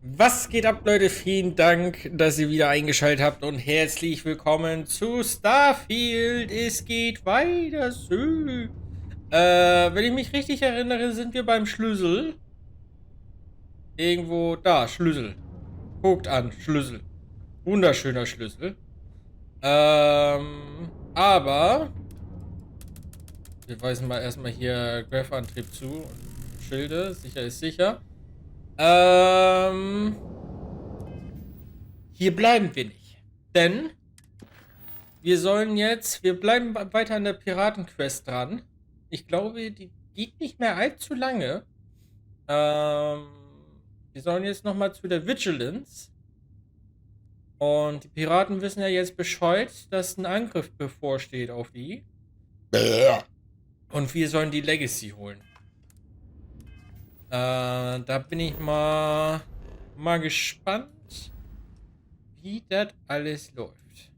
Was geht ab, Leute? Vielen Dank, dass ihr wieder eingeschaltet habt und herzlich willkommen zu Starfield. Es geht weiter. So. Wenn ich mich richtig erinnere, sind wir beim Schlüssel. Irgendwo da, Schlüssel. Guckt an, Schlüssel. Wunderschöner Schlüssel. Aber wir weisen mal erstmal hier Graph-Antrieb zu und Schilde. Sicher ist sicher. Hier bleiben wir nicht. Denn wir bleiben weiter an der Piratenquest dran. Ich glaube, die geht nicht mehr allzu lange. Ähm, wir sollen jetzt nochmal zu der Vigilance. Und die Piraten wissen ja jetzt Bescheid, dass ein Angriff bevorsteht auf die. Und wir sollen die Legacy holen. Da bin ich mal gespannt, wie das alles läuft.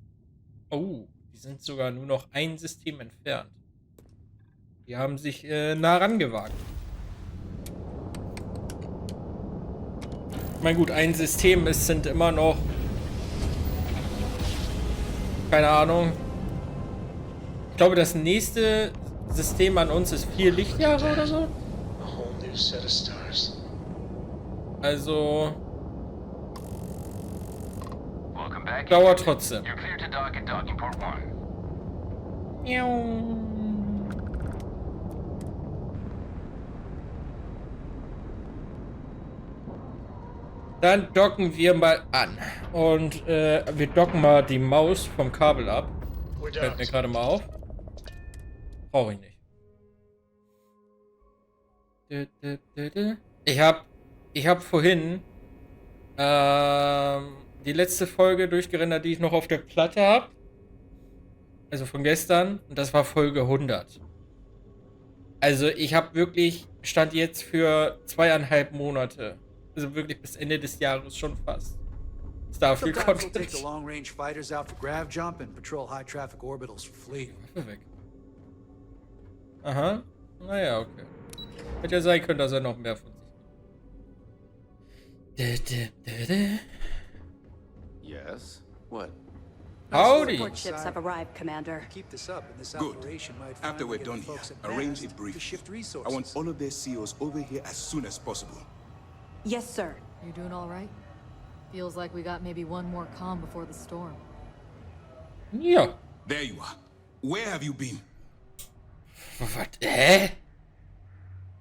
Oh, die sind sogar nur noch ein System entfernt. Die haben sich nah rangewagt. Ich meine, gut, ein System, es sind immer noch, keine Ahnung. Ich glaube, das nächste System an uns ist 4 Lichtjahre oder so. Also dauert trotzdem. Dann docken wir mal an. Und wir docken mal die Maus vom Kabel ab. Fällt mir gerade mal auf. Brauche ich nicht. Ich hab vorhin die letzte Folge durchgerendert, die ich noch auf der Platte habe. Also von gestern. Und das war Folge 100. Also ich habe wirklich, stand jetzt für 2,5 Monate. Also wirklich bis Ende des Jahres schon fast. Starfield Content. Waffe weg. Aha. Naja, okay. Hätte ja sein können, dass er noch mehr von sich. Yes? What? Howdy. Support ships have arrived, Commander. Keep this up, and this Good. operation might After finally we're get done the here, folks at arrange a Machern to brief. shift I resources. want all of their CEOs over here as soon as possible. Yes, sir. You doing all right? Feels like we got maybe one more calm before the storm. Ja. There you are. Where have you been? Was? Hä?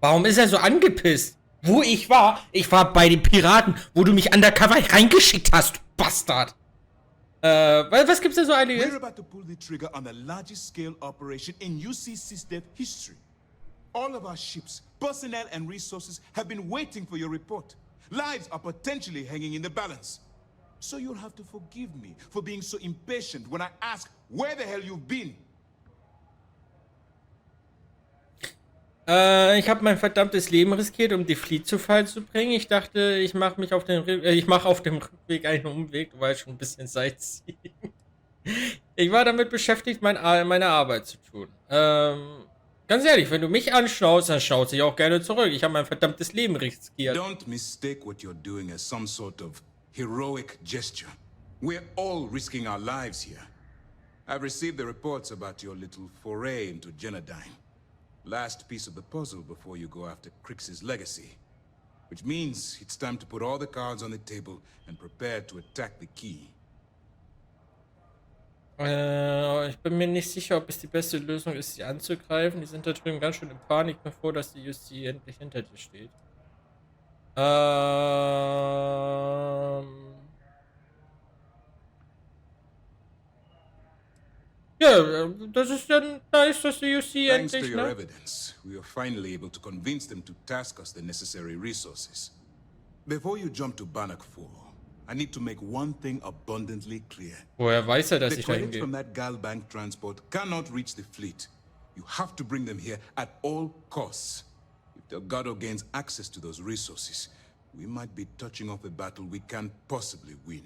Warum ist er so angepisst? Wo ich war? Ich war bei den Piraten, wo du mich undercover reingeschickt hast, du Bastard. Was gibt's da so einiges? We're about to pull the trigger on the largest scale operation in UCC's dev history. All of our ships, personnel and resources have been waiting for your report. Lives are potentially hanging in the balance. So you'll have to forgive me for being so impatient when I ask where the hell you've been. Ich habe mein verdammtes Leben riskiert, um die Fleet zu Fall zu bringen. Ich dachte, ich mache auf dem Rückweg einen Umweg. Du weißt schon ein bisschen Sightseeing. Ich war damit beschäftigt, meine Arbeit zu tun. Ganz ehrlich, wenn du mich anschnaust, dann schnauze ich auch gerne zurück. Ich habe mein verdammtes Leben riskiert. Don't mistake what you're doing as some sort of heroic gesture. We're all risking our lives here. I've received the reports about your little foray into Genodyne. Last piece of the puzzle before you go after Crix's legacy. Which means it's time to put all the cards on the table and prepare to attack the key. Ich bin mir nicht sicher, ob es die beste Lösung ist, sie anzugreifen. Die sind da drüben ganz schön in Panik, bevor dass die Justi endlich hinter dir steht. Ja, das ist dann nice, dass die Justi Thanks to endlich, your ne? evidence, we are finally able to convince them to task us the necessary resources. Before you jump to Bannock 4, I need to make one thing abundantly clear. Woher weiß er, dass The ich da credits hingehe? from that Galbank transport cannot reach the fleet. You have to bring them here at all costs. If Delgado gains access to those resources, we might be touching off a battle we can't possibly win.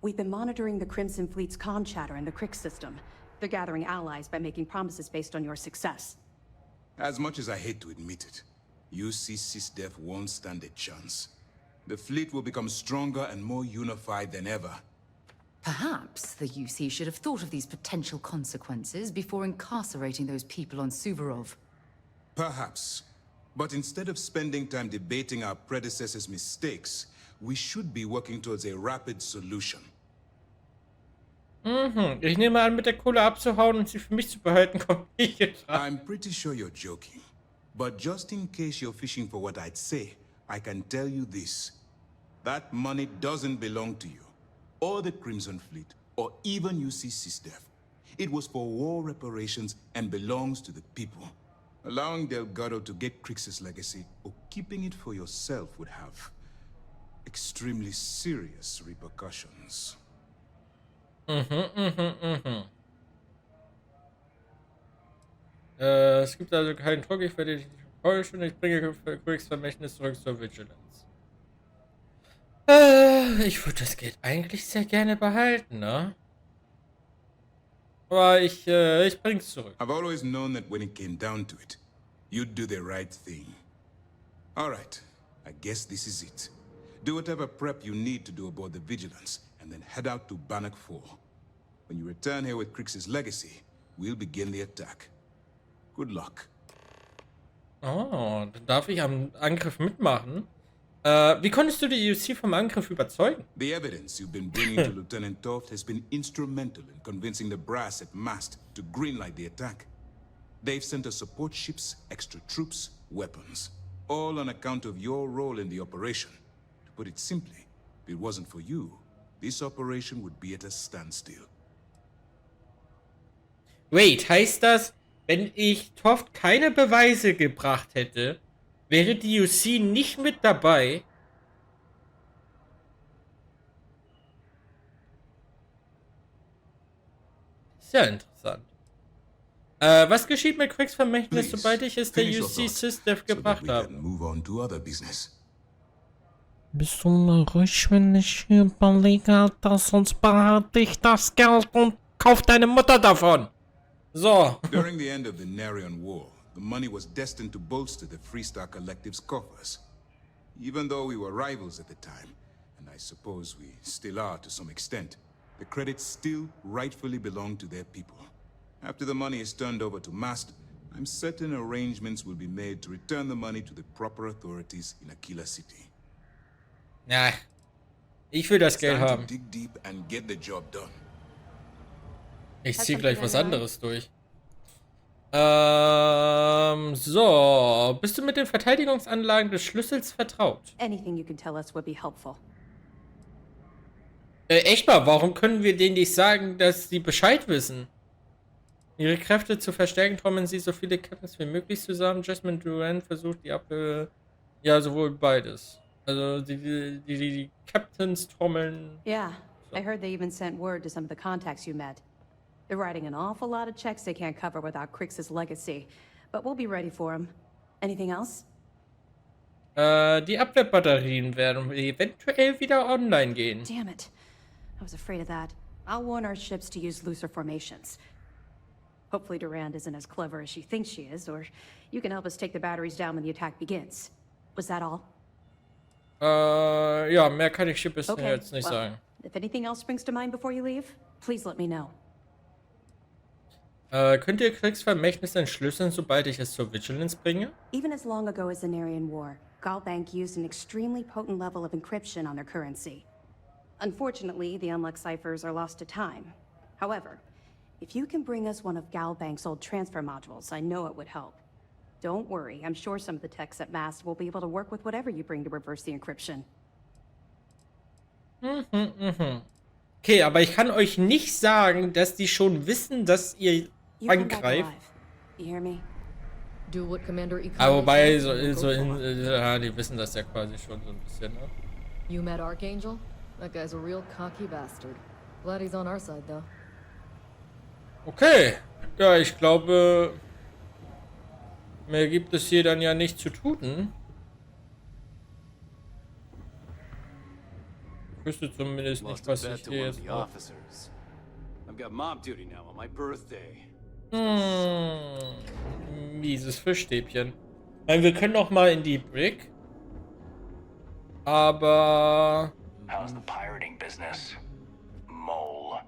We've been monitoring the Crimson Fleet's comm chatter in the Crick system. They're gathering allies by making promises based on your success. As much as I hate to admit it, UC SysDef won't stand a chance. The fleet will become stronger and more unified than ever. Perhaps the UC should have thought of these potential consequences before incarcerating those people on Suvorov. Perhaps. But instead of spending time debating our predecessors' mistakes, we should be working towards a rapid solution. Ich nehme an, mit der Kohle abzuhauen und sie für mich zu behalten, kommt nicht in Frage. I'm pretty sure you're joking. But just in case you're fishing for what I'd say, I can tell you this. That money doesn't belong to you, or the Crimson Fleet, or even UC SysDef. It was for war reparations and belongs to the people. Allowing Delgado to get Crix's legacy, or keeping it for yourself would have extremely serious repercussions. Es gibt also keinen Druck, ich werde dich enttäuschen, ich bringe Quicks Vermächtnis zurück zur Vigilance. Ich würde das Geld eigentlich sehr gerne behalten, ne? Aber ich bring's zurück. I've always known that when it came down to it, you'd do the right thing. Alright, I guess this is it. Do whatever prep you need to do aboard the Vigilance, and then head out to Bannock 4. When you return here with Crix's legacy, we'll begin the attack. Good luck. Oh, dann darf ich am Angriff mitmachen. Wie konntest du die UC vom Angriff überzeugen? The evidence you've been bringing to Lieutenant Toft has been instrumental in convincing the brass at Mast to greenlight the attack. They've sent us support ships, extra troops, weapons. All on account of your role in the operation. To put it simply, if it wasn't for you, this operation would be at a standstill. Wait, heißt das, wenn ich Toft keine Beweise gebracht hätte, wäre die UC nicht mit dabei? Sehr interessant. Was geschieht mit Quicks Vermächtnis, sobald ich es der UC SysDef gebracht habe? Bist du mal ruhig, wenn ich überlege, dass sonst behalte ich das Geld und kauf deine Mutter davon. So. During the end of the Narian War, the money was destined to bolster the Freestar Collective's coffers. Even though we were rivals at the time, and I suppose we still are to some extent, the credits still rightfully belong to their people. After the money is turned over to Mast, I'm certain arrangements will be made to return the money to the proper authorities in Aquila City. Ja, ich will das Geld Time to haben. dig deep and get the job done. Ich ziehe gleich was anderes durch. So. Bist du mit den Verteidigungsanlagen des Schlüssels vertraut? Anything you can tell us would be helpful. Echt mal, warum können wir denen nicht sagen, dass sie Bescheid wissen? Ihre Kräfte zu verstärken, trommeln sie so viele Captains wie möglich zusammen. Jasmine Duran versucht die ja, sowohl beides. Also die Captains trommeln. Yeah, I heard they even sent word to some of the contacts you met. They're writing an awful lot of checks they can't cover without Crix's legacy. But we'll be ready for him. Anything else? Die Abwehrbatterien werden eventuell wieder online gehen. Damn it. I was afraid of that. I'll warn our ships to use looser formations. Hopefully Durand isn't as clever as she thinks she is, or you can help us take the batteries down when the attack begins. Was that all? Ja, mehr kann ich bisher Okay, jetzt nicht sagen. If anything else springs to mind before you leave, please let me know. Könnt ihr Crix Vermächtnis entschlüsseln, sobald ich es zur Vigilance bringe? Even as long ago as the Narian War, Galbank used an extremely potent level of encryption on their currency. Unfortunately, the unlocked ciphers are lost to time. However, if you can bring us one of Galbank's old transfer modules, I know it would help. Don't worry, I'm sure some of the techs at Mast will be able to work with whatever you bring to reverse the encryption. Okay, aber ich kann euch nicht sagen, dass die schon wissen, dass ihr You come back angreift. alive. You hear me? Do what Commander Aber wobei, Economy ja, die wissen das ja quasi schon so ein bisschen, ne? You met Archangel? That guy's a real cocky bastard. Glad he's on our side, though. Okay. Ja, ich glaube, mehr gibt es hier dann ja nicht zu tun. Ich wüsste zumindest nicht, was ich hier jetzt noch... I've got mob duty now on my birthday. Mieses Fischstäbchen. Weil wir können noch mal in die Brick. Aber How's the pirating business? Mole.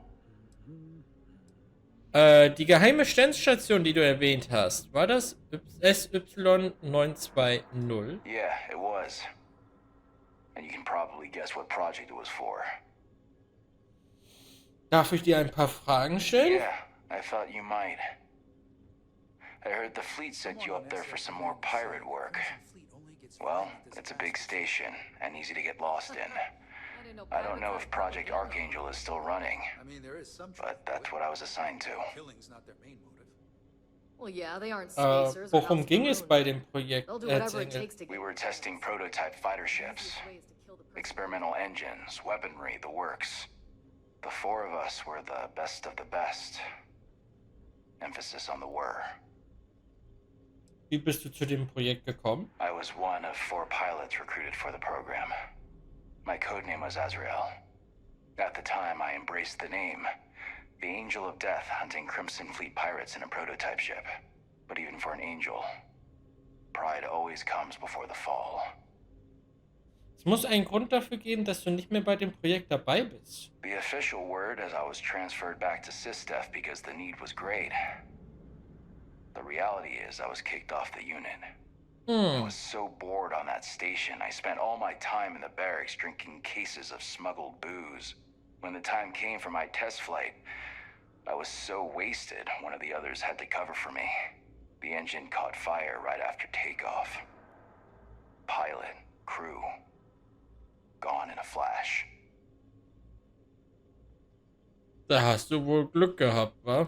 die geheime Sternstation, die du erwähnt hast, war das SY920? Yeah, it was. And you can probably guess what project it was for. Darf ich dir ein paar Fragen stellen? Yeah, I thought you might. I heard the fleet sent you up there for some more pirate work. Well, it's a big station and easy to get lost in. I don't know if Project Archangel is still running, but that's what I was assigned to. Well, yeah, they aren't spacers. Worum ging es bei dem Projekt? They'll do whatever it takes to We were testing prototype fighter ships, experimental engines, weaponry, the works. The four of us were the best of the best. Emphasis on the were. Wie bist du zu dem Projekt gekommen? I was one of 4 pilots recruited for the program. My codename was Azrael. At the time, I embraced the name. The Angel of Death hunting Crimson Fleet pirates in a prototype ship. But even for an angel, pride always comes before the fall. Es muss einen Grund dafür geben, dass du nicht mehr bei dem Projekt dabei bist. The official word is I was transferred back to SysDef because the need was great. The reality is I was kicked off the unit. I was so bored on that station, I spent all my time in the barracks drinking cases of smuggled booze. When the time came for my test flight, I was so wasted, one of the others had to cover for me. The engine caught fire right after takeoff. Pilot, crew, gone in a flash. Da hast du wohl Glück gehabt, wa?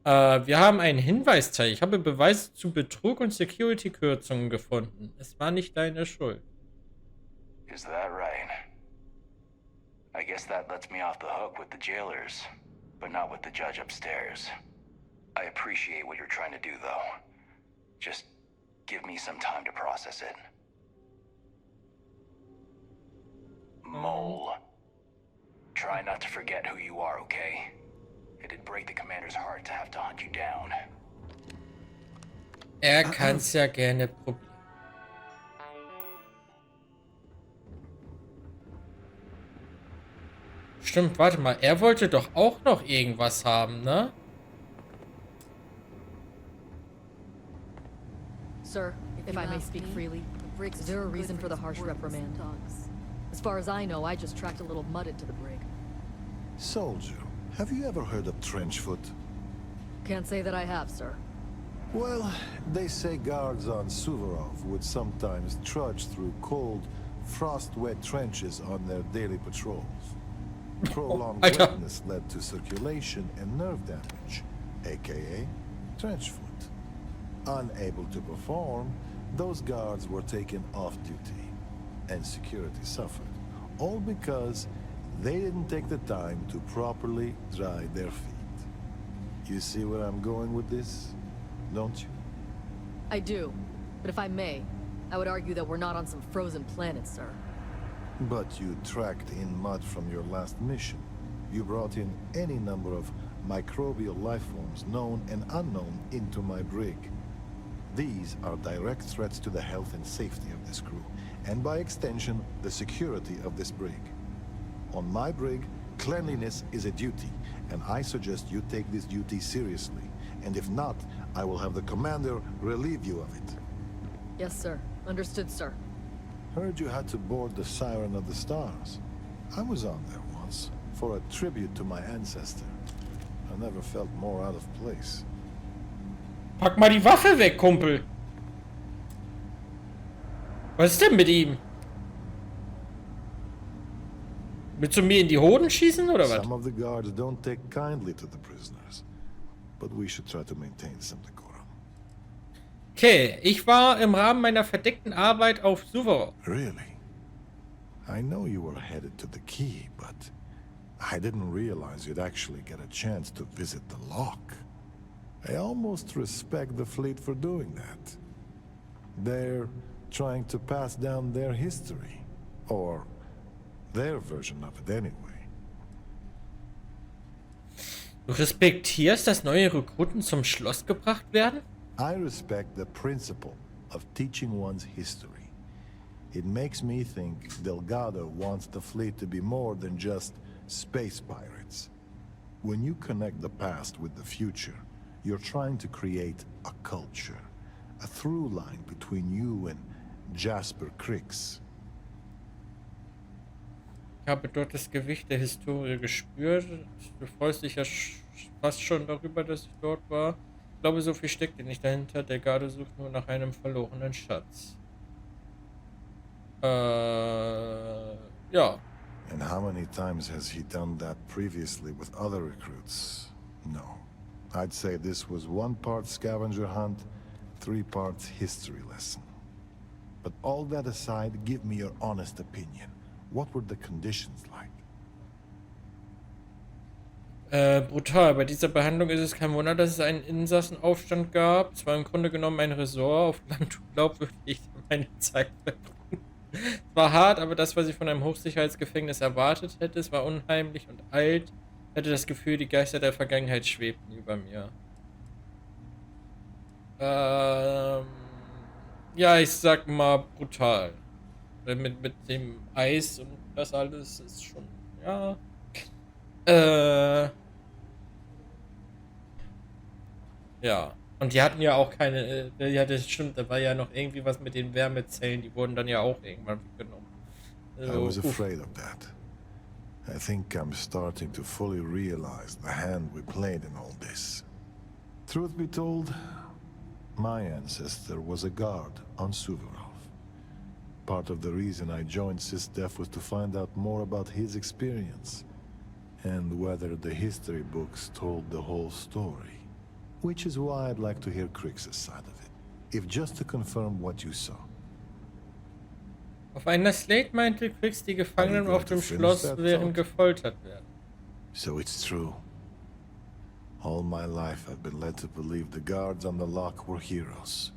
Wir haben einen Hinweiszeichen. Ich habe Beweise zu Betrug und Security-Kürzungen gefunden. Es war nicht deine Schuld. Is that right? I guess that lets me off the hook with the jailers, but not with the judge upstairs. I appreciate what you're trying to do, though. Just give me some time to process it. Mole. Try not to forget who you are, okay? It'd break the commander's heart to have to hunt you down. Kann's ja gerne probieren. Stimmt, warte mal. Er wollte doch auch noch irgendwas haben, ne? Sir, if I may speak freely, is there a reason for the harsh reprimand? As far as I know, I just tracked a little mud into the brig. Soldier, have you ever heard of trenchfoot? Can't say that I have, sir. Well, they say guards on Suvorov would sometimes trudge through cold, frost-wet trenches on their daily patrols. Prolonged wetness led to circulation and nerve damage, aka trenchfoot. Unable to perform, those guards were taken off duty, and security suffered, all because they didn't take the time to properly dry their feet. You see where I'm going with this, don't you? I do. But if I may, I would argue that we're not on some frozen planet, sir. But you tracked in mud from your last mission. You brought in any number of microbial life forms, known and unknown, into my brig. These are direct threats to the health and safety of this crew, and by extension, the security of this brig. On my brig, cleanliness is a duty, and I suggest you take this duty seriously. And if not, I will have the commander relieve you of it. Yes, sir. Understood, sir. Heard you had to board the Siren of the Stars. I was on there once, for a tribute to my ancestor. I never felt more out of place. Pack mal die Waffe weg, Kumpel. Was ist denn mit ihm? Willst du mir in die Hoden schießen, oder was? Some of the guards don't take kindly to the prisoners, but we should try to maintain some decorum. Okay, ich war im Rahmen meiner verdeckten Arbeit auf Suvorov. Really? I know you were headed to the key, but I didn't realize you'd actually get a chance to visit the lock. I almost respect the fleet for doing that. They're trying to pass down their history, or their version of it anyway. Du respektierst, dass neue Rekruten zum Schloss gebracht werden? I respect the principle of teaching one's history. It makes me think Delgado wants the fleet to be more than just space pirates. When you connect the past with the future, you're trying to create a culture, a through line between you and Jasper Cricks. Ich habe dort das Gewicht der Historie gespürt. Du freust dich ja fast schon darüber, dass ich dort war. Ich glaube, so viel steckt nicht dahinter. Der Garde sucht nur nach einem verlorenen Schatz. Ja. And how many times has he done that previously with other recruits? No. I'd say this was 1 part scavenger hunt, 3 parts history lesson. But all that aside, give me your honest opinion. What were the conditions like? Brutal. Bei dieser Behandlung ist es kein Wunder, dass es einen Insassenaufstand gab. Es war im Grunde genommen ein Ressort, auf dem du glaubwürdig meine Zeit verbringen. Es war hart, aber das, was ich von einem Hochsicherheitsgefängnis erwartet hätte, es war unheimlich und alt. Ich hatte das Gefühl, die Geister der Vergangenheit schwebten über mir. Ja, ich sag mal brutal. Mit dem Eis und das alles ist schon, ja. Ja. Und die hatten ja auch keine, ja, das stimmt, da war ja noch irgendwie was mit den Wärmezellen, die wurden dann ja auch irgendwann weggenommen. I was afraid of that. I think I'm starting to fully realize the hand we played in all this. Truth be told, my ancestor was a guard on Suvorov. Part of the reason I joined SysDef was to find out more about his experience, and whether the history books told the whole story. Which is why I'd like to hear Crix's side of it, if just to confirm what you saw. Auf einer Slate meinte Crix, die Gefangenen auf dem Schloss wären gefoltert werden. So it's true. All my life I've been led to believe the guards on the lock were heroes.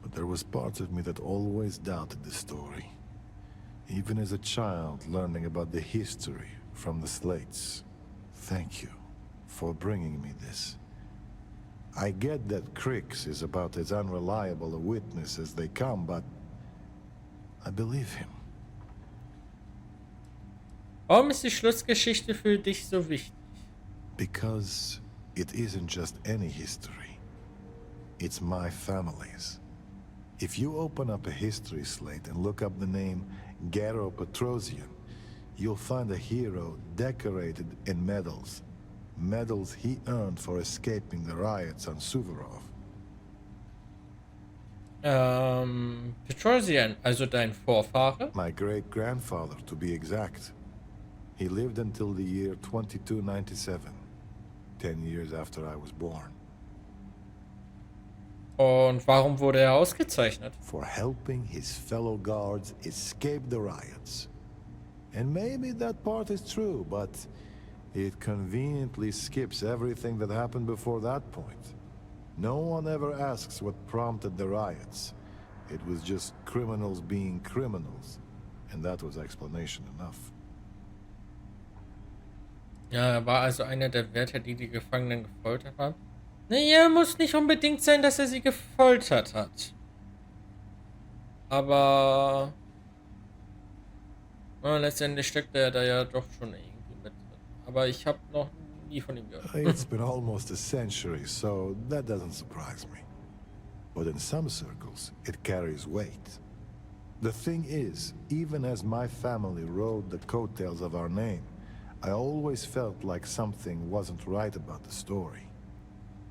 But there was part of me that always doubted the story. Even as a child learning about the history from the slates. Thank you for bringing me this. I get that Crix is about as unreliable a witness as they come, but I believe him. Warum ist die Schlussgeschichte für dich so wichtig? Because it isn't just any history. It's my family's. If you open up a history slate and look up the name Gero Petrosian, you'll find a hero decorated in medals. Medals he earned for escaping the riots on Suvorov. Petrosian, also dein Vorfahre? My great-grandfather, to be exact. He lived until the year 2297, 10 years after I was born. Und warum wurde er ausgezeichnet? For helping his fellow guards escape the riots. And maybe that part is true, but it conveniently skips everything that happened before that point. No one ever asks what prompted the riots. It was just criminals being criminals. And that was explanation enough. Ja, er war also einer der Wärter, die die Gefangenen gefoltert haben. Naja, muss nicht unbedingt sein, dass er sie gefoltert hat. Aber letztendlich steckt er da ja doch schon irgendwie mit drin. Aber ich habe noch nie von ihm gehört. It's been almost a century, so that doesn't surprise me. But in some circles, it carries weight. The thing is, even as my family rode the coattails of our name, I always felt like something wasn't right about the story.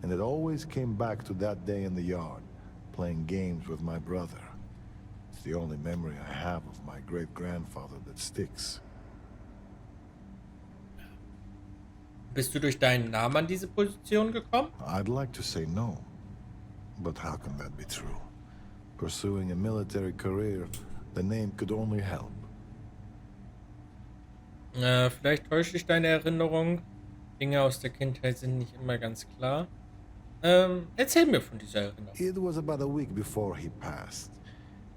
And it always came back to that day in the yard, playing games with my brother. It's the only memory I have of my great-grandfather that sticks. Bist du durch deinen Namen an diese Position gekommen? I'd like to say no, but how can that be true? Pursuing a military career, the name could only help. Vielleicht täuscht dich deine Erinnerung. Dinge aus der Kindheit sind nicht immer ganz klar. Erzähl mir von dieser Erinnerung. It was about a week before he passed.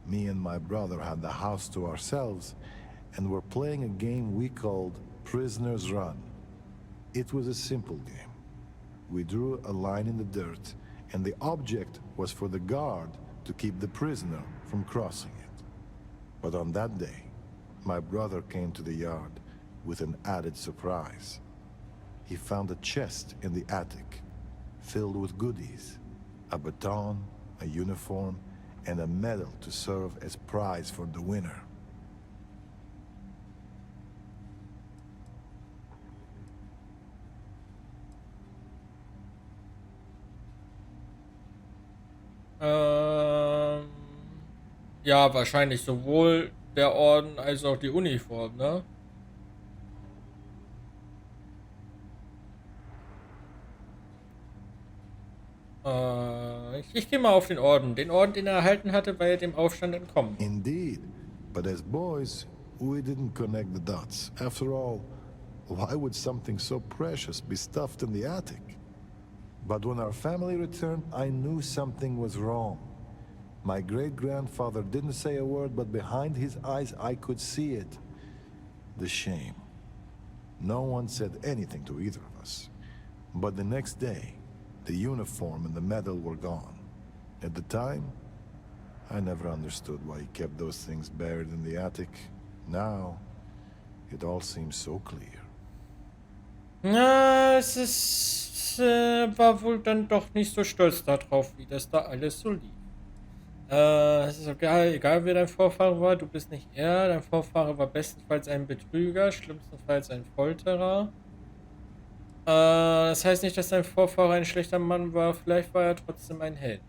Me and my brother had the house to ourselves and were playing a game we called Prisoner's Run. It was a simple game. We drew a line in the dirt, and the object was for the guard to keep the prisoner from crossing it. But on that day, my brother came to the yard with an added surprise. He found a chest in the attic, filled with goodies. A baton, a uniform, and a medal to serve as prize for the winner. Ja, wahrscheinlich sowohl der Orden als auch die Uniform, ne? Ich gehe mal auf den Orden. Den Orden, den er erhalten hatte, weil er dem Aufstand entkommen. Indeed. But as boys, we didn't connect the dots. After all, why would something so precious be stuffed in the attic? But when our family returned, I knew something was wrong. My great-grandfather didn't say a word, but behind his eyes I could see it. The shame. No one said anything to either of us. But the next day, the uniform and the medal were gone. At the time, I never understood why he kept those things buried in the attic. Now, it all seems so clear. Na, war wohl dann doch nicht so stolz darauf, wie das da alles so lief. Es ist egal wer dein Vorfahre war, du bist nicht er. Dein Vorfahre war bestenfalls ein Betrüger, schlimmstenfalls ein Folterer. Das heißt nicht, dass dein Vorfahre ein schlechter Mann war, vielleicht war er trotzdem ein Held.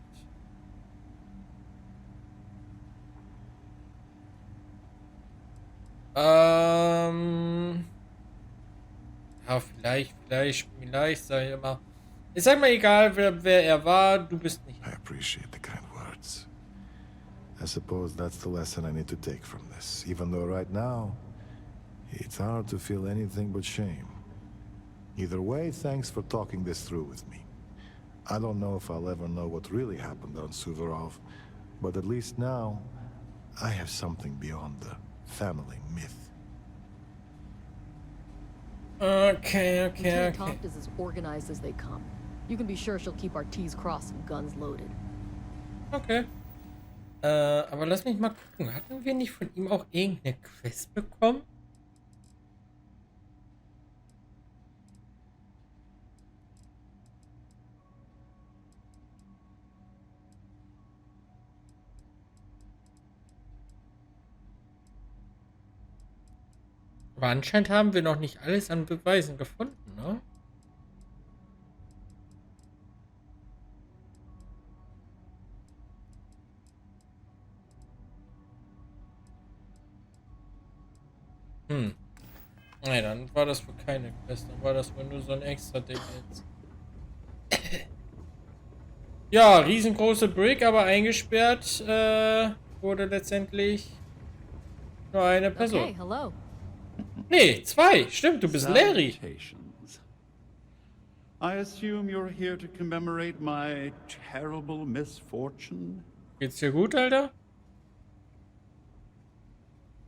Ja, vielleicht, sag ich immer. Ich sag mal, egal wer er war, du bist nicht. I appreciate the kind words. I suppose that's the lesson I need to take from this, even though right now, it's hard to feel anything but shame. Either way, thanks for talking this through with me. I don't know if I'll ever know what really happened on Suvorov, but at least now, I have something beyond the family myth. Okay. Lieutenant Toft is as organized as they come. You can be sure she'll keep our T's crossed and guns loaded. Okay. Aber lass mich mal gucken. Hatten wir nicht von ihm auch irgendeine Quest bekommen? Aber anscheinend haben wir noch nicht alles an Beweisen gefunden, ne? Nein, dann war das wohl keine Quest, dann war das wohl nur so ein extra Ding jetzt. Ja, riesengroße Brick, aber eingesperrt wurde letztendlich nur eine Person. Okay, hello. Nee, zwei. Stimmt, du bist Larry. Salutations. I assume you're here to commemorate my terrible misfortune? Geht's dir gut, Alter?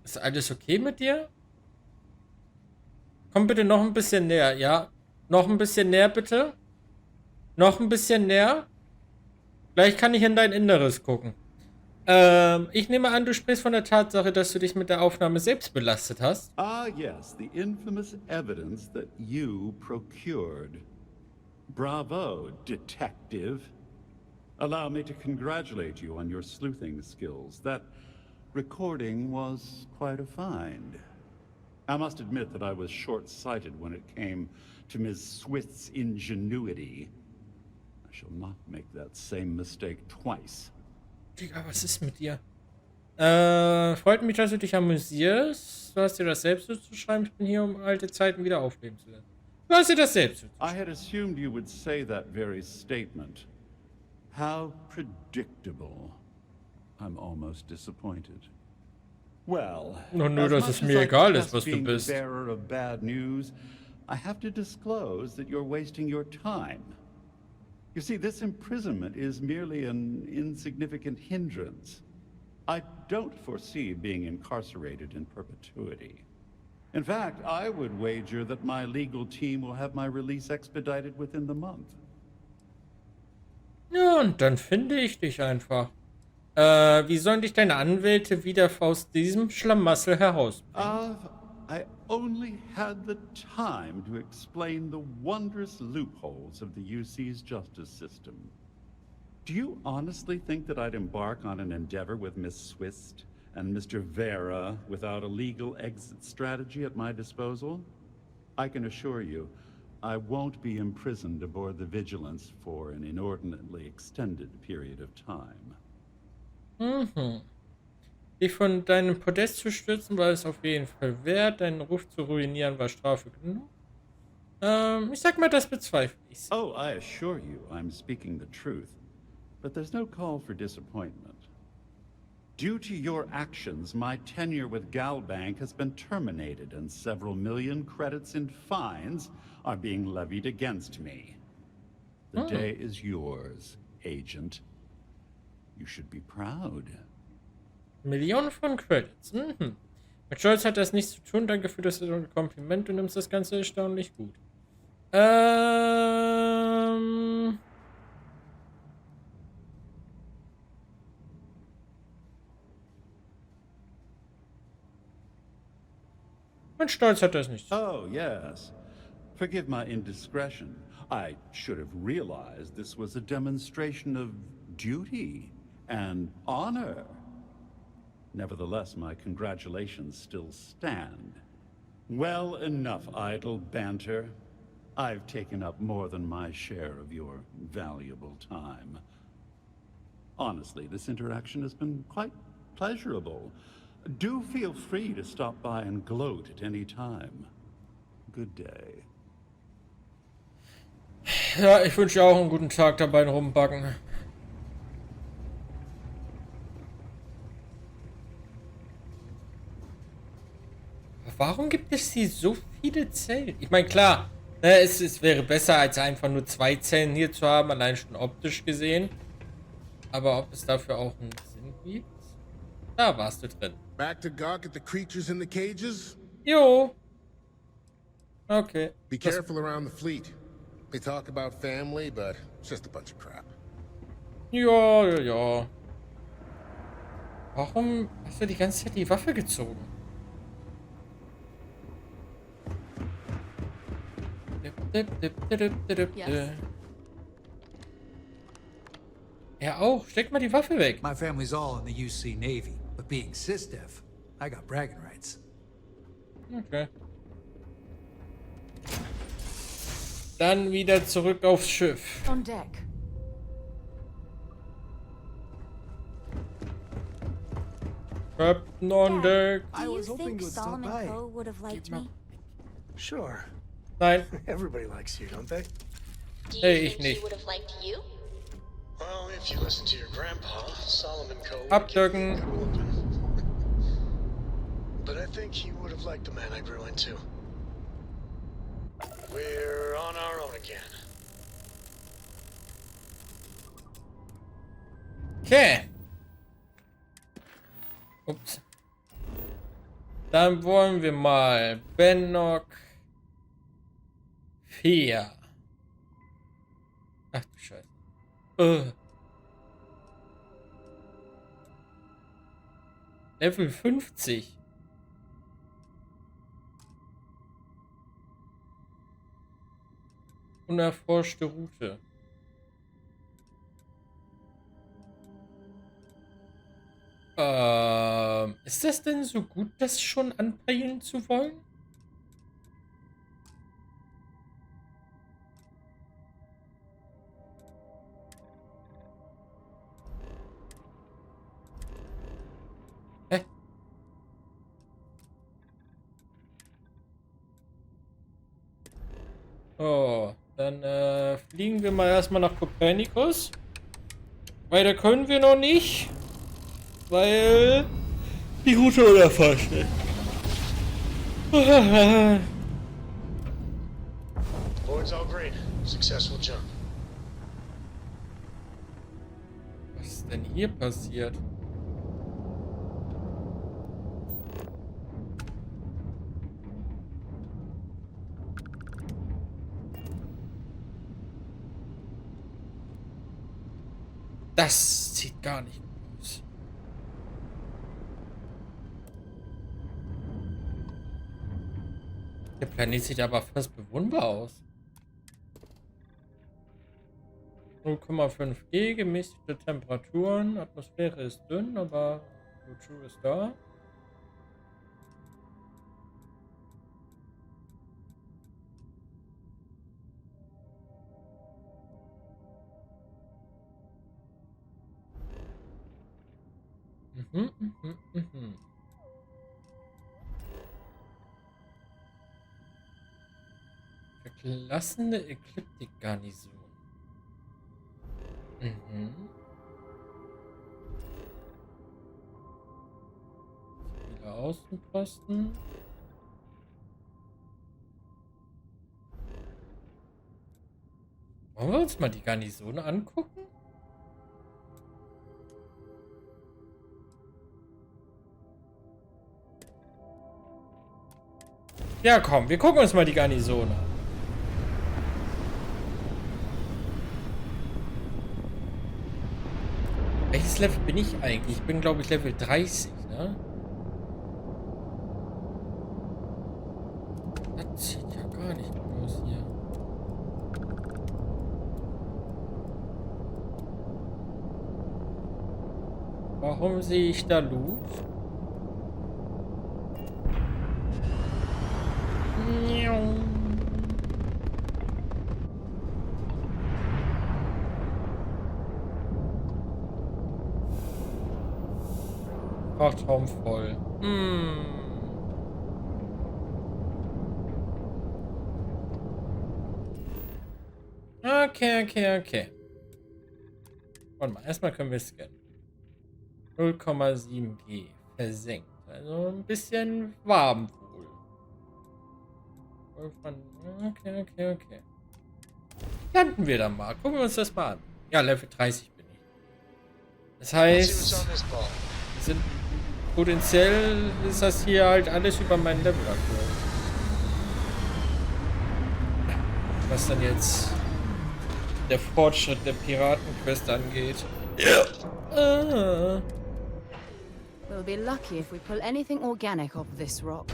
Ist alles okay mit dir? Komm bitte noch ein bisschen näher, ja? Noch ein bisschen näher, bitte? Noch ein bisschen näher? Gleich kann ich in dein Inneres gucken. Ich nehme an, du sprichst von der Tatsache, dass du dich mit der Aufnahme selbst belastet hast. Ah, yes, the infamous evidence that you procured. Bravo, detective. Allow me to congratulate you on your sleuthing skills. That recording was quite a find. I must admit that I was short-sighted when it came to Ms. Swift's ingenuity. I shall not make that same mistake twice. Digga, was ist mit dir? Freut mich, dass du dich amüsierst. Du hast dir das selbst zuzuschreiben. Ich bin hier, um alte Zeiten wieder aufleben zu lassen. Du hast dir das selbst I had assumed you would say that very statement. How predictable. I'm almost disappointed. Well, nur, as dass much es as mir I egal detest ist, was du being the bist. bearer of bad news, I have to disclose that you're wasting your time. You see, this imprisonment is merely an insignificant hindrance. I don't foresee being incarcerated in perpetuity. In fact, I would wager that my legal team will have my release expedited within the month. Ja, und dann finde ich dich einfach. Wie sollen dich deine Anwälte wieder aus diesem Schlamassel herausbringen? I only had the time to explain the wondrous loopholes of the UC's justice system. Do you honestly think that I'd embark on an endeavor with Miss Swist and Mr. Vera without a legal exit strategy at my disposal? I can assure you, I won't be imprisoned aboard the Vigilance for an inordinately extended period of time. Dich von deinem Podest zu stürzen, war es auf jeden Fall wert. Deinen Ruf zu ruinieren, war Strafe genug. Ich sag mal, das bezweifle ich. Oh, I assure you, I'm speaking the truth. But there's no call for disappointment. Due to your actions, my tenure with Galbank has been terminated, and several million credits in fines are being levied against me. The day is yours, Agent. You should be proud. Millionen von Credits. Mit Stolz hat das nichts zu tun. Danke für das Kompliment. Du nimmst das Ganze erstaunlich gut. Mit Stolz hat das nichts zu tun. Oh, yes. Forgive my indiscretion. I should have realized this was a demonstration of duty and honor. Nevertheless, my congratulations still stand. Well, enough idle banter. I've taken up more than my share of your valuable time. Honestly, this interaction has been quite pleasurable. Do feel free to stop by and gloat at any time. Good day. Ja, ich wünsche dir auch einen guten Tag dabei rumbacken. Warum gibt es hier so viele Zellen? Ich meine, klar, ne, es wäre besser, als einfach nur 2 Zellen hier zu haben, allein schon optisch gesehen. Aber ob es dafür auch einen Sinn gibt? Da warst du drin. Back to gawk at the creatures in the cages? Jo. Okay. Be careful around the fleet. They talk about family, but it's just a bunch of crap. Ja. Warum hast du die ganze Zeit die Waffe gezogen? Yes. Er auch. Steck mal die Waffe weg. My family's all in the UC Navy, but being SysDef, I got bragging rights. Okay. Dann wieder zurück aufs Schiff. On deck. Captain on deck. Do you think Solomon Poe would have liked me? Sure. Nein. Everybody likes you, don't they? Hey, ich nicht. Well, if you listen to your grandpa, Solomon Poe. Abdrücken. But I think he would have liked the man I grew into. We're on our own again. Okay. Ups. Dann wollen wir mal Bennock 4. Ach du Scheiße. Level 50. Unerforschte Route. Ist das denn so gut, das schon anpeilen zu wollen? Hä? Oh, dann fliegen wir mal erstmal nach Kopernikus. Weiter können wir noch nicht. Weil die Route unerforscht ist. Board's all green. Successful jump. Was ist denn hier passiert? Das sieht gar nicht gut aus. Der Planet sieht aber fast bewohnbar aus. 0,5 G, gemäßigte Temperaturen, Atmosphäre ist dünn, aber O2 ist da. Mhm. Verlassene Ekliptik-Garnison. Viele Außenposten. Wollen wir uns mal die Garnison angucken? Ja, komm, wir gucken uns mal die Garnison an. Welches Level bin ich eigentlich? Ich bin, glaube ich, Level 30, ne? Das sieht ja gar nicht gut aus hier. Warum sehe ich da Loot? Frachtraum voll. Okay. Warte mal, erstmal können wir scannen. 0,7 G. Versenkt. Also ein bisschen warm wohl. Okay. Landen wir dann mal. Gucken wir uns das mal an. Ja, Level 30 bin ich. Das heißt, potenziell ist das hier halt alles über mein Level aktuell. Was dann jetzt der Fortschritt der Piratenquest angeht. We'll be lucky if we pull anything organic off this rock.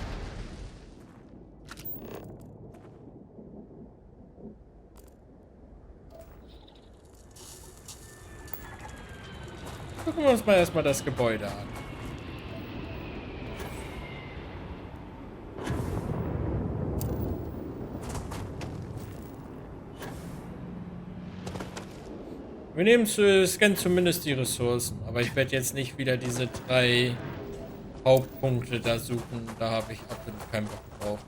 Gucken wir uns mal erstmal das Gebäude an. Wir nehmen scannen zumindest die Ressourcen, aber ich werde jetzt nicht wieder diese 3 Hauptpunkte da suchen. Da habe ich absolut keinen Bock drauf.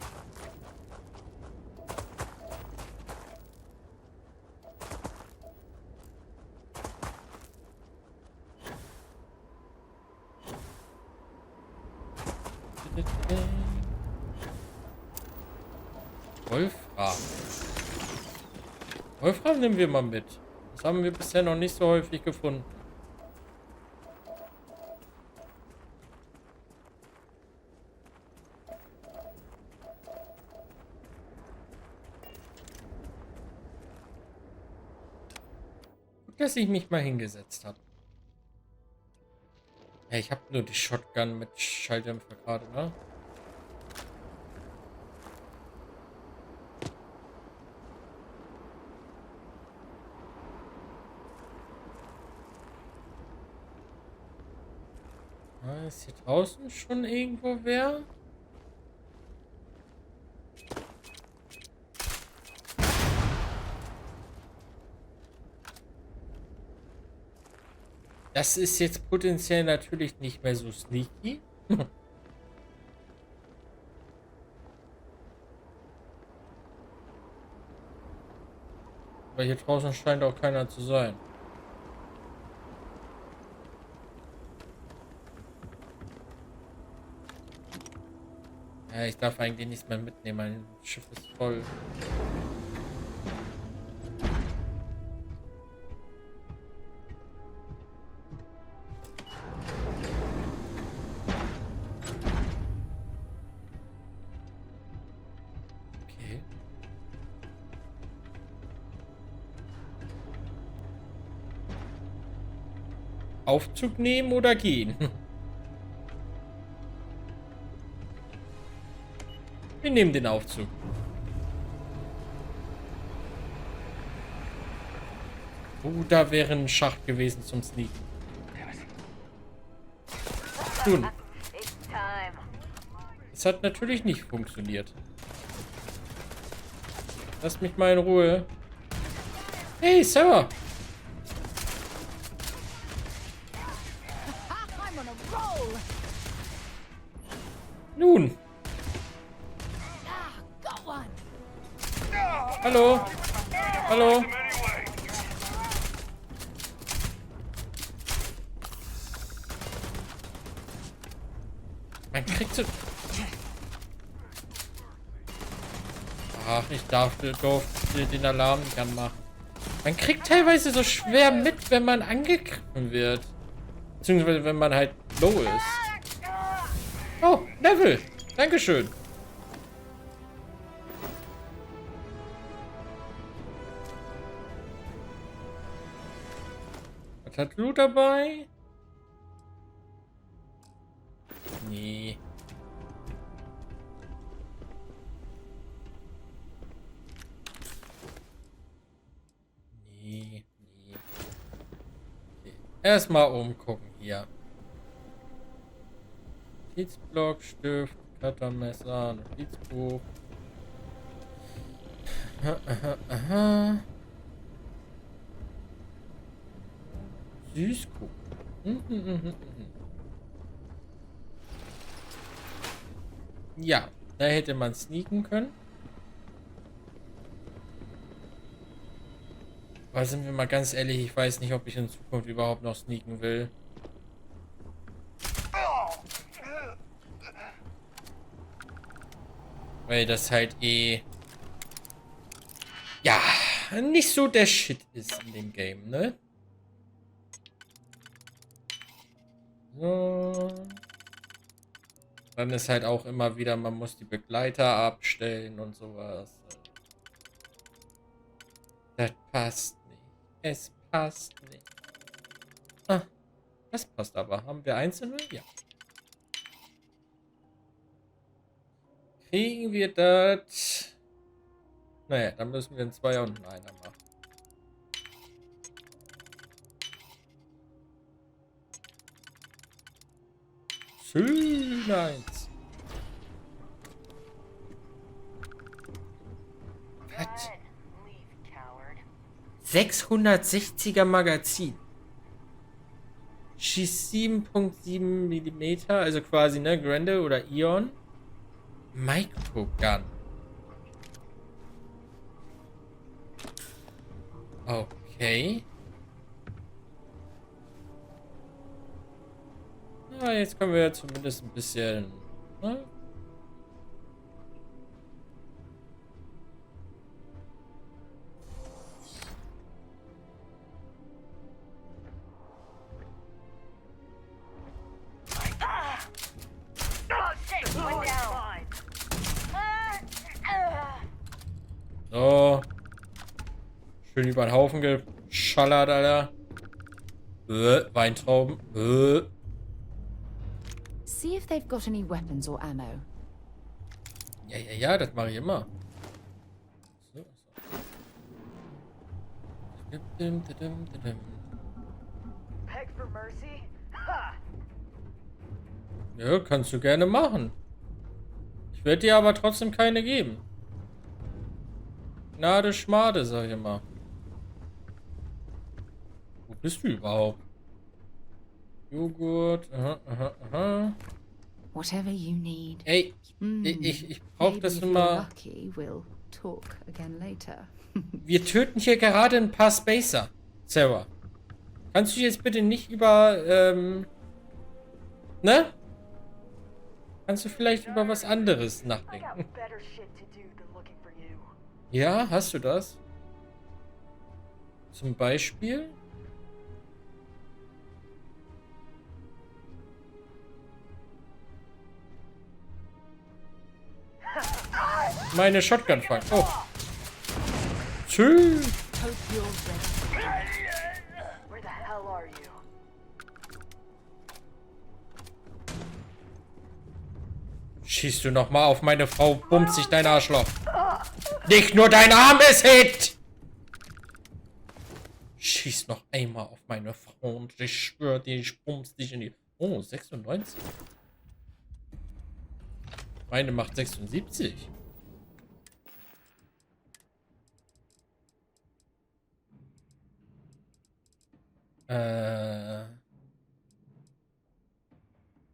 Wolfram nehmen wir mal mit. Das haben wir bisher noch nicht so häufig gefunden. Gut, dass ich mich mal hingesetzt habe. Ja, ich habe nur die Shotgun mit Schalldämpfer gerade, ne? Ist hier draußen schon irgendwo wer? Das ist jetzt potenziell natürlich nicht mehr so sneaky. Aber hier draußen scheint auch keiner zu sein. Ja, ich darf eigentlich nichts mehr mitnehmen, mein Schiff ist voll. Okay. Aufzug nehmen oder gehen? Wir nehmen den Aufzug. Oh, da wäre ein Schacht gewesen zum Sneaken. Nun. Es hat natürlich nicht funktioniert. Lasst mich mal in Ruhe. Hey, Sarah! Nun. Hallo. Hallo. Man kriegt so... Ach, ich durfte den Alarm nicht anmachen. Man kriegt teilweise so schwer mit, wenn man angegriffen wird. Beziehungsweise wenn man halt low ist. Oh, Level. Dankeschön. Was hat Loot dabei? Nee. Nee. Erstmal umgucken hier. Notizblock, Stift, Cuttermesser, Notizbuch. Aha. Süßkuchen. Ja, da hätte man sneaken können. Aber sind wir mal ganz ehrlich, ich weiß nicht, ob ich in Zukunft überhaupt noch sneaken will. Weil das halt ja, nicht so der Shit ist in dem Game, ne? So. Dann ist halt auch immer wieder, man muss die Begleiter abstellen und sowas. Das passt nicht. Es passt nicht. Ah, das passt aber. Haben wir einzelne? Ja. Kriegen wir das? Naja, dann müssen wir einen Zweier und einen Einer machen. Schön eins. Was? 660er Magazin. Schießt 7,7 mm, also quasi, ne, Grande oder Ion. Microgun. Okay. Ja, jetzt können wir ja zumindest ein bisschen, ne? So. Schön über den Haufen geschallert, Alter. Weintrauben. See if they've got any weapons or ammo. Ja, das mache ich immer. So. Ja, kannst du gerne machen. Ich werde dir aber trotzdem keine geben. Gnade Schmade, sag ich immer. Wo bist du überhaupt? Joghurt, aha. Whatever you need. Ey, ich brauch das nur mal. Wir töten hier gerade ein paar Spacer. Sarah. Kannst du jetzt bitte nicht über, ne? Kannst du vielleicht über was anderes nachdenken? Ja, hast du das? Zum Beispiel? Meine Shotgun fangen. Oh. Tschüss. Schießt du nochmal auf meine Frau, bumst sich dein Arschloch. Nicht nur dein Arm ist Hit! Schieß noch einmal auf meine Frau und ich schwöre dir, ich bumst dich in die... Oh, 96. Meine macht 76.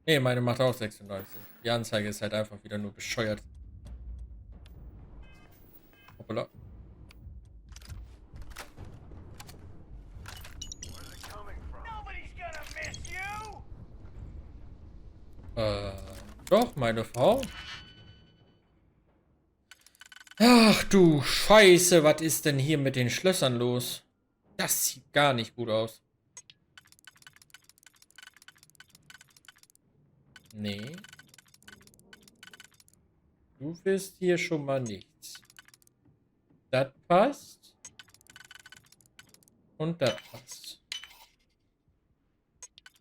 Nee, meine macht auch 96. Die Anzeige ist halt einfach wieder nur bescheuert. Hoppala. Doch, meine Frau. Ach du Scheiße, was ist denn hier mit den Schlössern los? Das sieht gar nicht gut aus. Nee. Du wirst hier schon mal nichts. Das passt. Und das passt.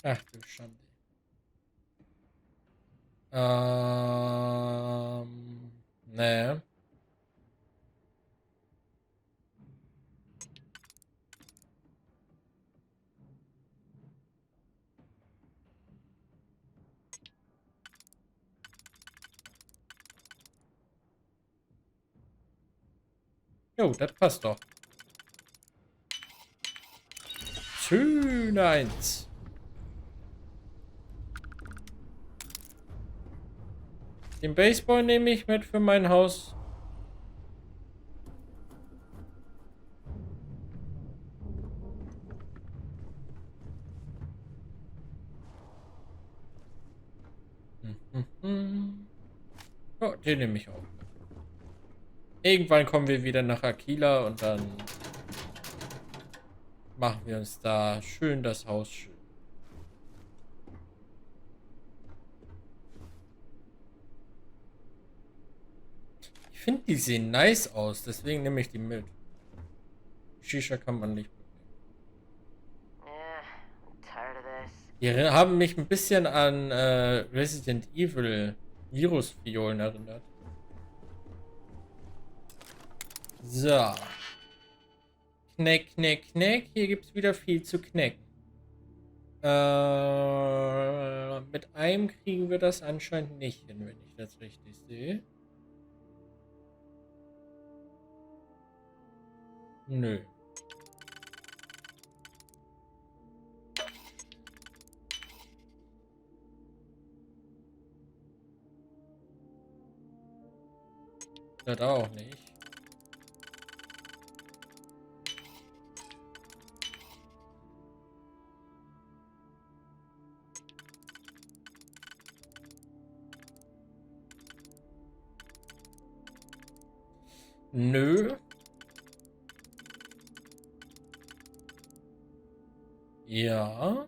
Ach du Schande. Nee. Jo, das passt doch. Schön eins. Den Baseball nehme ich mit für mein Haus. Oh, den nehme ich auch. Irgendwann kommen wir wieder nach Aquila und dann machen wir uns da schön das Haus schön. Ich finde, die sehen nice aus, deswegen nehme ich die mit. Shisha kann man nicht mitnehmen. Die haben mich ein bisschen an Resident Evil Virus-Violen erinnert. So. Kneck, kneck, kneck. Hier gibt es wieder viel zu knacken. Mit einem kriegen wir das anscheinend nicht hin, wenn ich das richtig sehe. Nö. Das auch nicht. Nö. Ja.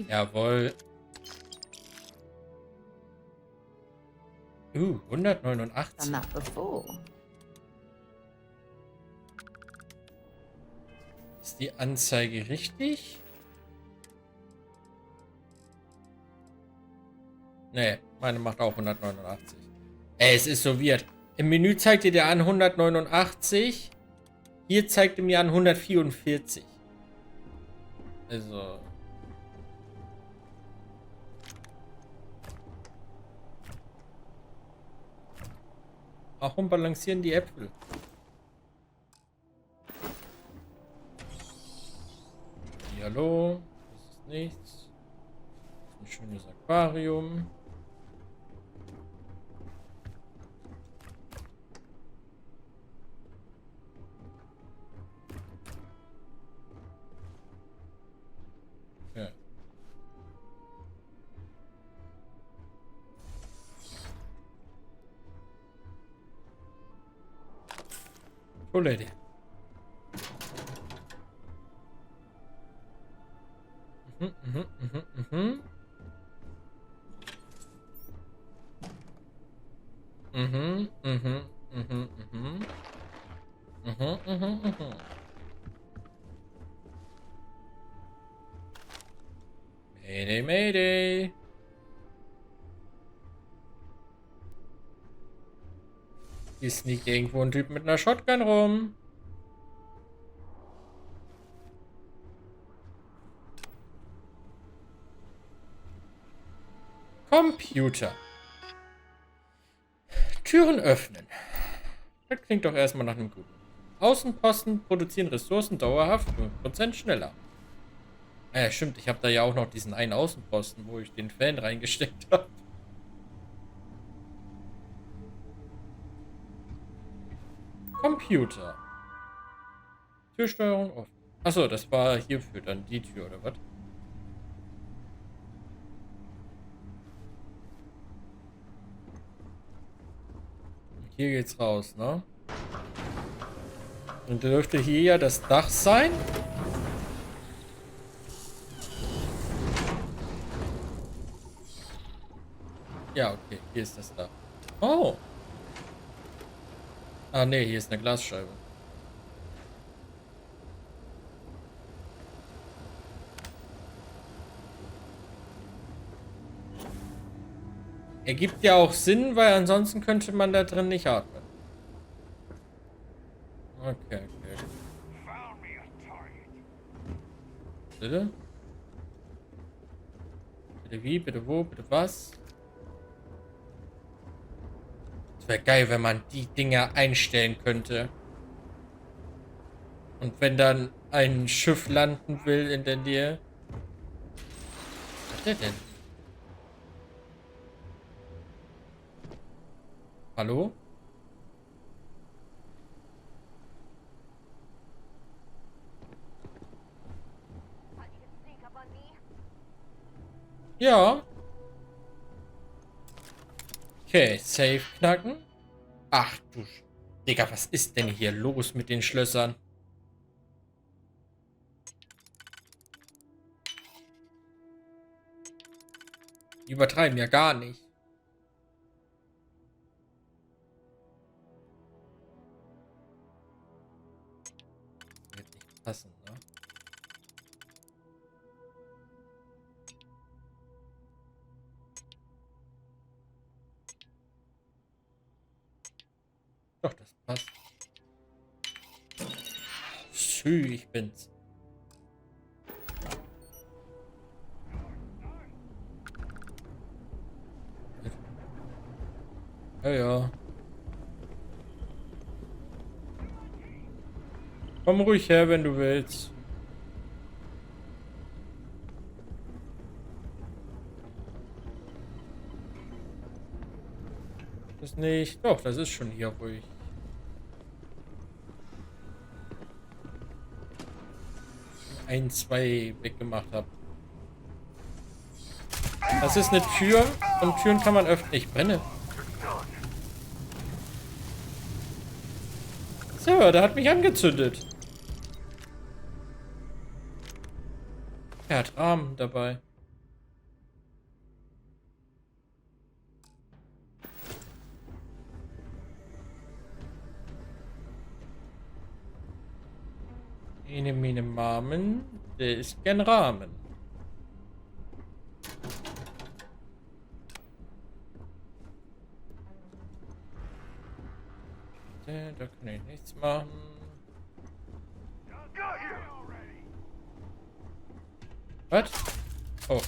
Jawohl. 189. Ist die Anzeige richtig? Nee, meine macht auch 189. Es ist so weird. Im Menü zeigt ihr dir an 189. Hier zeigt ihr mir an 144. Also. Warum balancieren die Äpfel? Hallo, das ist nichts. Das ist ein schönes Aquarium. Toilette. Mhm, mhm, mhm, mhm. Mhm, mhm, mhm, mhm. Mhm, mhm, mhm. Mayday, Mayday. Hier sneakt irgendwo ein Typ mit einer Shotgun rum. Computer. Türen öffnen. Das klingt doch erstmal nach einem guten. Außenposten produzieren Ressourcen dauerhaft 5% schneller. Ah ja, stimmt. Ich habe da ja auch noch diesen einen Außenposten, wo ich den Fan reingesteckt habe. Computer. Türsteuerung offen. Achso, das war hierfür dann die Tür, oder was? Hier geht's raus, ne? Und dürfte hier ja das Dach sein. Ja, okay, hier ist das Dach. Oh. Ah, ne, hier ist eine Glasscheibe. Ergibt ja auch Sinn, weil ansonsten könnte man da drin nicht atmen. Okay, okay. Bitte? Bitte wie? Bitte wo? Bitte was? Es wäre geil, wenn man die Dinger einstellen könnte. Und wenn dann ein Schiff landen will in der Nähe. Was ist der denn? Hallo? Ja. Okay, Safe knacken. Ach du... Digga, was ist denn hier los mit den Schlössern? Die übertreiben ja gar nicht. Wird nicht passen, ne? Doch, das passt. Schü, ich bin's. Ja, ja. Komm ruhig her, wenn du willst. Das nicht. Doch, das ist schon hier ruhig. Ein, zwei weggemacht habe. Das ist eine Tür und Türen kann man öffnen. Ich brenne. So, der hat mich angezündet. Er hat Rahmen dabei. Ene, mene, Mamen. Der ist gern Rahmen. Da kann ich nichts machen. Was? Oh.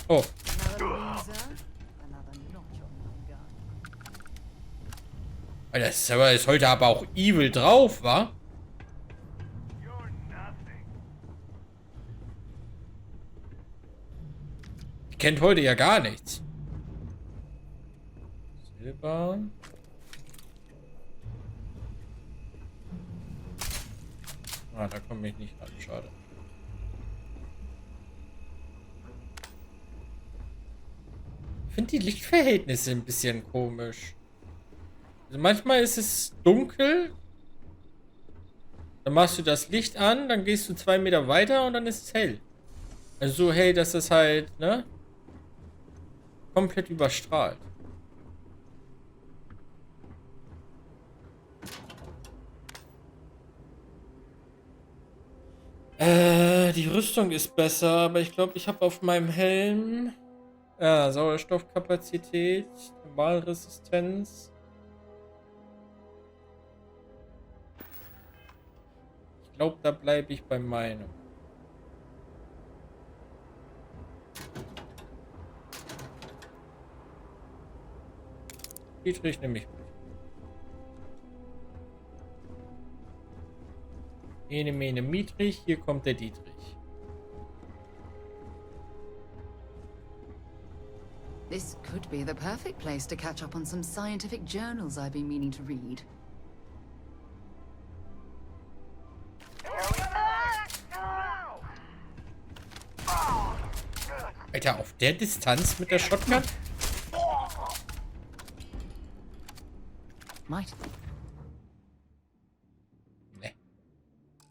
Oh. Alter, das Server ist heute aber auch evil drauf, wa? Die kennt heute ja gar nichts. Silber. Ah, da komme ich nicht ran, schade. Ich finde die Lichtverhältnisse ein bisschen komisch. Also manchmal ist es dunkel Dann machst du das Licht an, dann gehst du 2 Meter weiter und dann ist es hell. Also so hell, dass es halt, ne? Komplett überstrahlt. Die Rüstung ist besser, aber ich glaube, ich habe auf meinem Helm Sauerstoffkapazität, Wahlresistenz. Ich glaube, da bleibe ich bei meinem. Dietrich nehme ich mit. Ene, mene, Mietrich. Hier kommt der Dietrich. This could be the perfect place to catch up on some scientific journals I've been meaning to read. Alter, auf der Distanz mit der Shotgun? Might.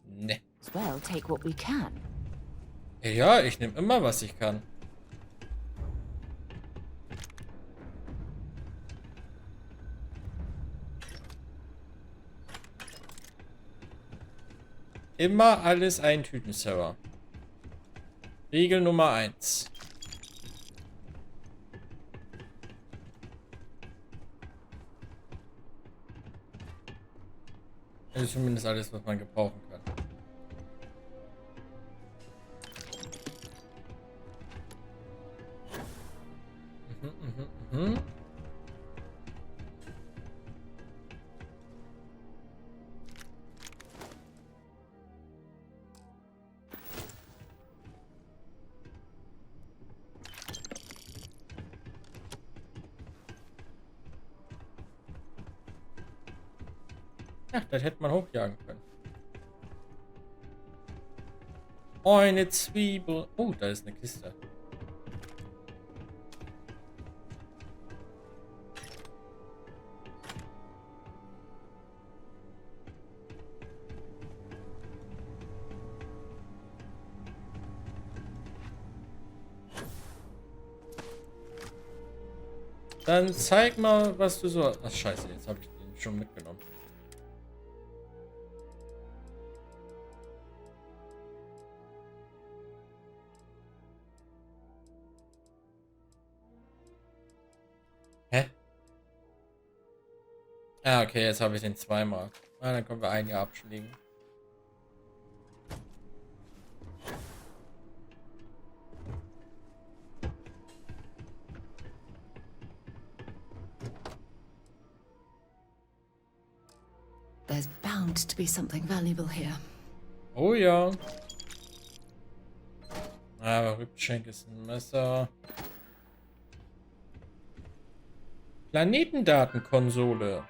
Ne. Well, take what we can. Ja, ich nehme immer, was ich kann. Immer alles eintüten, Sarah. Regel Nummer 1. Das ist zumindest alles, was man gebrauchen kann. Ja, das hätte man hochjagen können. Oh, eine Zwiebel. Oh, da ist eine Kiste. Dann zeig mal, was du so... Ach, scheiße, jetzt habe ich den schon mitgenommen. Hä? Ah, okay, jetzt habe ich den zweimal. Ah, dann können wir ein Jahr abschlägen. There's bound to be something valuable here. Oh ja. Aber Rückschenk ist ein Messer. Planetendatenkonsole.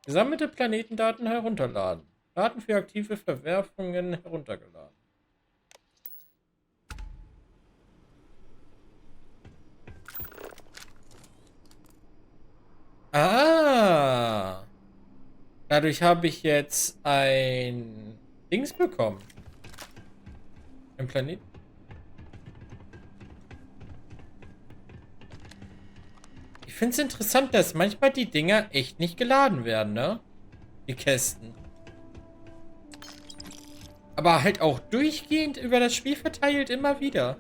Gesammelte Planetendaten herunterladen. Daten für aktive Verwerfungen heruntergeladen. Ah. Dadurch habe ich jetzt ein Dings bekommen. Ein Planet. Ich finde es interessant, dass manchmal die Dinger echt nicht geladen werden, ne? Die Kästen. Aber halt auch durchgehend über das Spiel verteilt immer wieder.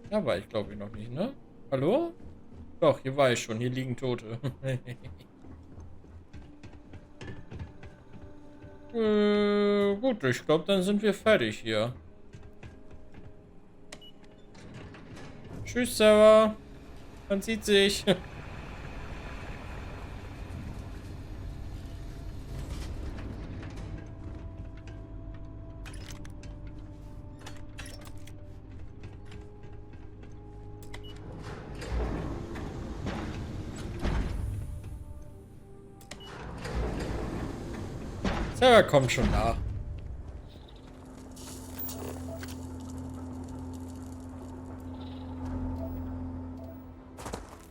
Da war ich, glaube ich, noch nicht, ne? Hallo? Doch, hier war ich schon. Hier liegen Tote. Gut, ich glaube, dann sind wir fertig hier. Tschüss, Sarah. Man sieht sich. Sarah kommt schon nach.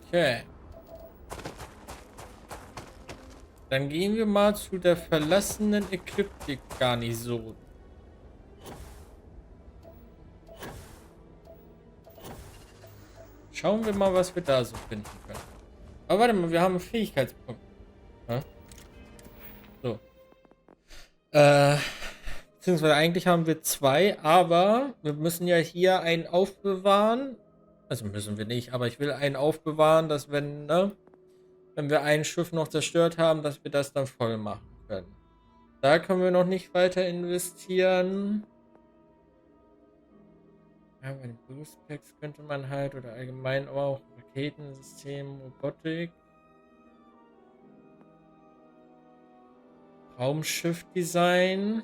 Okay. Dann gehen wir mal zu der verlassenen Ekliptik-Garnison. Schauen wir mal, was wir da so finden können. Aber warte mal, wir haben einen Fähigkeitspunkt. Ja? So. Beziehungsweise eigentlich haben wir 2, aber wir müssen ja hier einen aufbewahren. Also müssen wir nicht, aber ich will einen aufbewahren, dass wenn wir ein Schiff noch zerstört haben, dass wir das dann voll machen können. Da können wir noch nicht weiter investieren. Ja, bei den Boost Packs könnte man halt, oder allgemein auch Raketensystem, Robotik, Raumschiff-Design.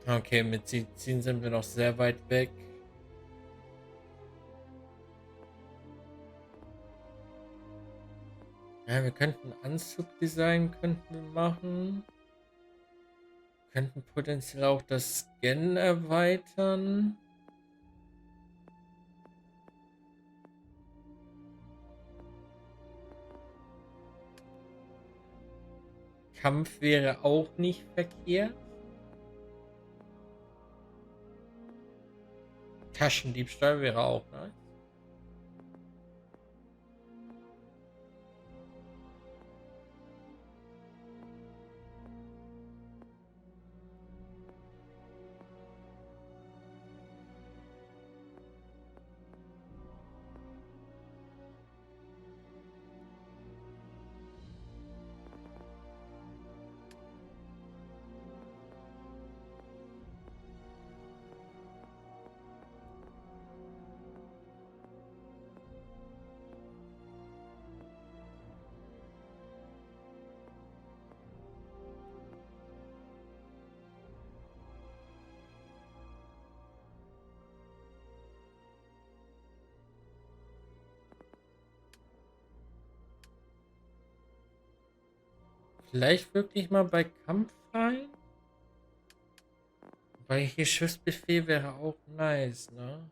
Okay, mit Ziehen sind wir noch sehr weit weg. Ja, wir könnten Anzugdesign machen. Könnten potenziell auch das Scannen erweitern. Kampf wäre auch nicht verkehrt. Taschendiebstahl wäre auch nice. Vielleicht wirklich mal bei Kampf rein? Weil hier Schiffsbefehl wäre auch nice, ne?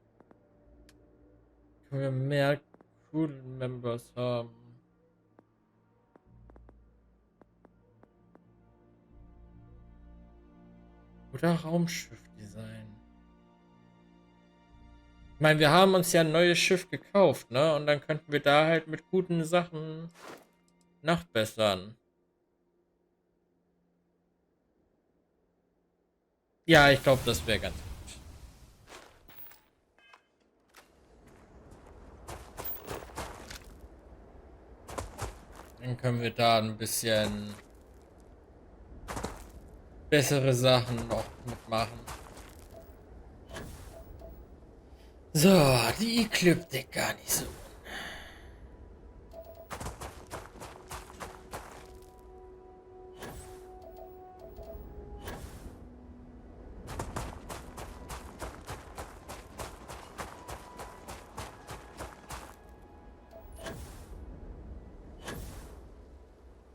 Können wir mehr Crew-Members haben? Oder Raumschiff-Design. Ich meine, wir haben uns ja ein neues Schiff gekauft, ne? Und dann könnten wir da halt mit guten Sachen nachbessern. Ja, ich glaube, das wäre ganz gut. Dann können wir da ein bisschen bessere Sachen noch mitmachen. So, die Ekliptik-Garnison.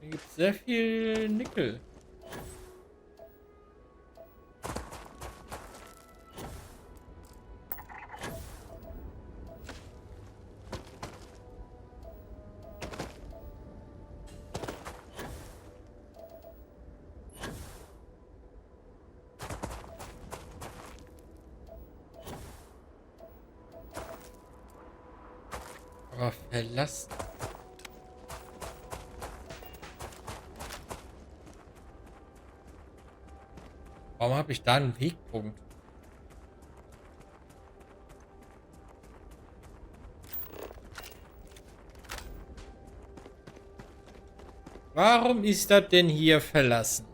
Hier gibt es sehr viel Nickel. Aber verlassen. Warum habe ich da einen Wegpunkt? Warum ist das denn hier verlassen?